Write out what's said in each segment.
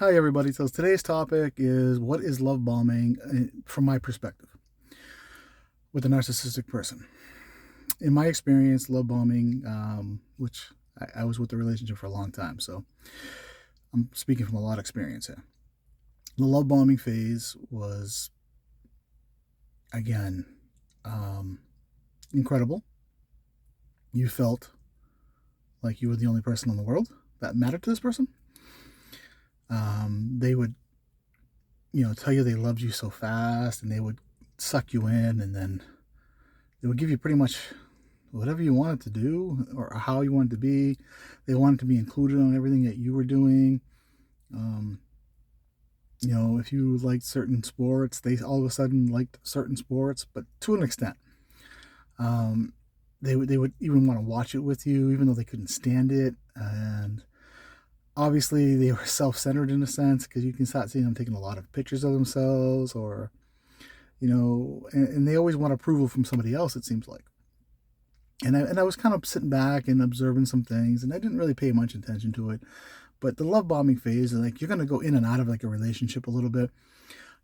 Hi, everybody. So today's topic is what is love bombing from my perspective with a narcissistic person. In my experience, love bombing, which I was with the relationship for a long time, so I'm speaking from a lot of experience here. The love bombing phase was, again, um, incredible. You felt like you were the only person in the world that mattered to this person. They would, tell you they loved you so fast, and they would suck you in, and then they would give you pretty much whatever you wanted to do or how you wanted to be. They wanted to be included on everything that you were doing. Um, if you liked certain sports, they all of a sudden liked certain sports, but to an extent. Um, they would even want to watch it with you, even though they couldn't stand it. And obviously, they were self-centered in a sense because you can start seeing them taking a lot of pictures of themselves, or and they always want approval from somebody else. It seems like. And I was kind of sitting back and observing some things, and I didn't really pay much attention to it. But the love bombing phase, like you're gonna go in and out of like a relationship a little bit.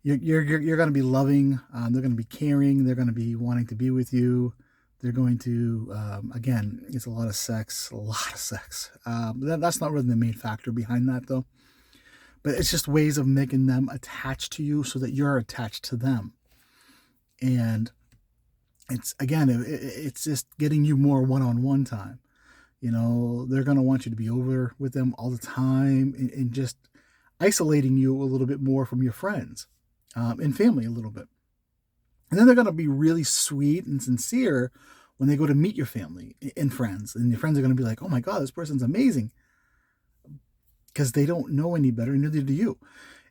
You're gonna be loving. They're gonna be caring. They're gonna be wanting to be with you. They're going to again, it's a lot of sex, a lot of sex. That's not really the main factor behind that though. But it's just ways of making them attached to you so that you're attached to them. And it's again, it's just getting you more one-on-one time. They're going to want you to be over with them all the time, and just isolating you a little bit more from your friends and family a little bit. And then they're going to be really sweet and sincere when they go to meet your family and friends. And your friends are going to be like, oh my God, this person's amazing. Because they don't know any better, neither do you.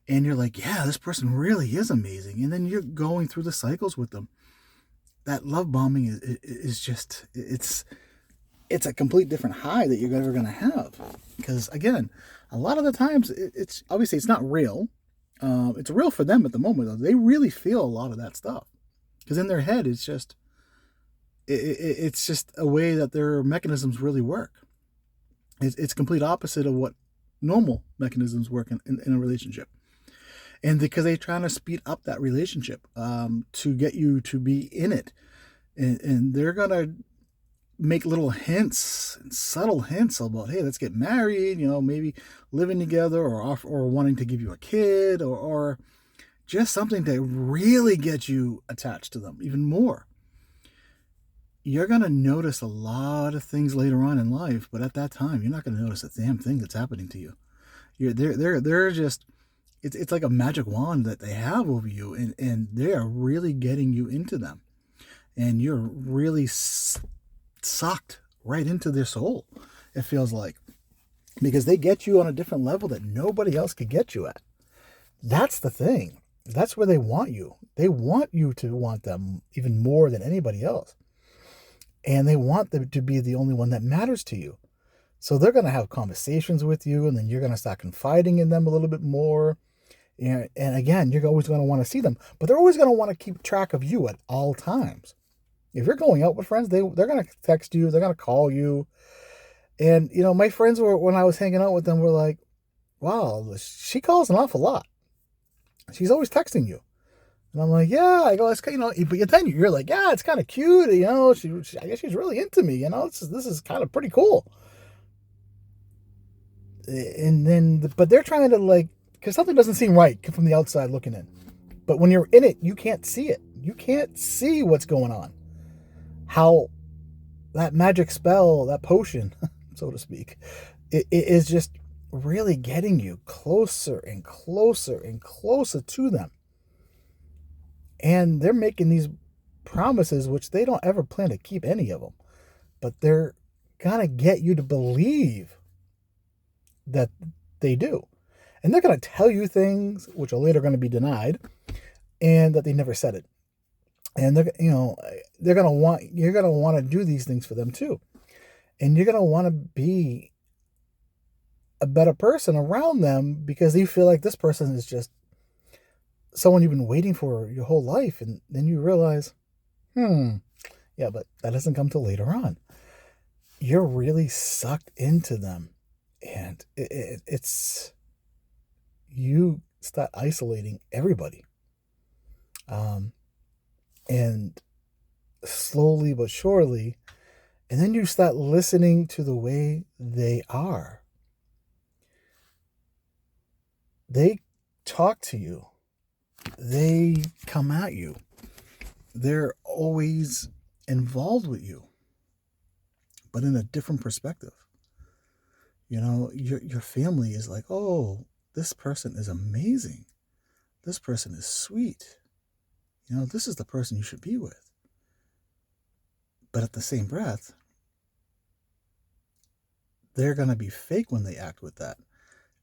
And you're like, yeah, this person really is amazing. And then you're going through the cycles with them. That love bombing is just, it's a complete different high that you're ever going to have. Because again, a lot of the times it's obviously it's not real. It's real for them at the moment though. They really feel a lot of that stuff because in their head it's just a way that their mechanisms really work. It's complete opposite of what normal mechanisms work in a relationship. And because they're trying to speed up that relationship to get you to be in it. And they're going to make little hints and subtle hints about, hey, let's get married, maybe living together or wanting to give you a kid or just something to really get you attached to them even more. You're going to notice a lot of things later on in life, but at that time, you're not going to notice a damn thing that's happening to you. They're just, it's like a magic wand that they have over you, and they are really getting you into them. And you're really sucked right into their soul, it feels like. Because they get you on a different level that nobody else could get you at. That's the thing. That's where they want you. They want you to want them even more than anybody else. And they want them to be the only one that matters to you. So they're going to have conversations with you, and then you're going to start confiding in them a little bit more. And again, you're always going to want to see them, but they're always going to want to keep track of you at all times. If you're going out with friends, they're going to text you, they're going to call you. And, my friends when I was hanging out with them, were like, wow, she calls an awful lot. She's always texting you. And I'm like, yeah, I go, it's, but then you're like, yeah, it's kind of cute. I guess she's really into me. This is kind of pretty cool. And then, but they're trying to because something doesn't seem right from the outside looking in. But when you're in it, you can't see it. You can't see what's going on. How that magic spell, that potion, so to speak, it is just really getting you closer and closer and closer to them. And they're making these promises, which they don't ever plan to keep any of them. But they're going to get you to believe that they do. And they're going to tell you things which are later going to be denied, and that they never said it. And you're going to want to do these things for them too. And you're going to want to be a better person around them because you feel like this person is just someone you've been waiting for your whole life. And then you realize, yeah, but that doesn't come till later on. You're really sucked into them. And it's start isolating everybody. And slowly but surely, and then you start listening to the way they are. They talk to you. They come at you. They're always involved with you, but in a different perspective. Your family is like, oh, this person is amazing. This person is sweet. This is the person you should be with. But at the same breath, they're going to be fake when they act with that,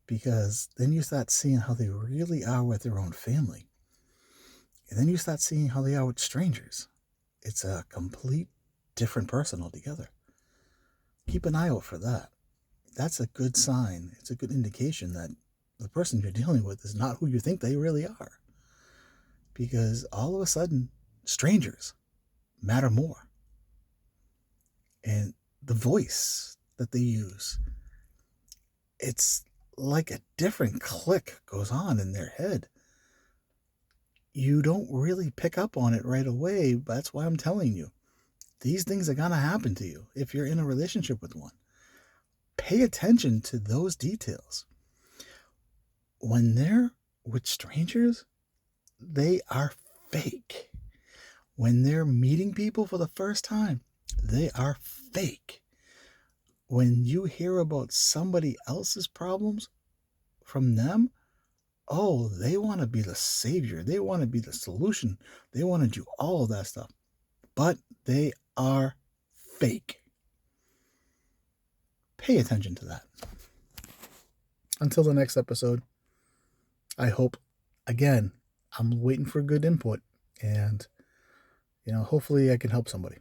because then you start seeing how they really are with their own family. And then you start seeing how they are with strangers. It's a complete different person altogether. Keep an eye out for that. That's a good sign. It's a good indication that the person you're dealing with is not who you think they really are. Because all of a sudden, strangers matter more. And the voice that they use, it's like a different click goes on in their head. You don't really pick up on it right away, but that's why I'm telling you. These things are going to happen to you if you're in a relationship with one. Pay attention to those details. When they're with strangers, they are fake. When they're meeting people for the first time, they are fake. When you hear about somebody else's problems from them, oh, they want to be the savior. They want to be the solution. They want to do all of that stuff. But they are fake. Pay attention to that. Until the next episode, I hope, again, I'm waiting for good input, and hopefully I can help somebody.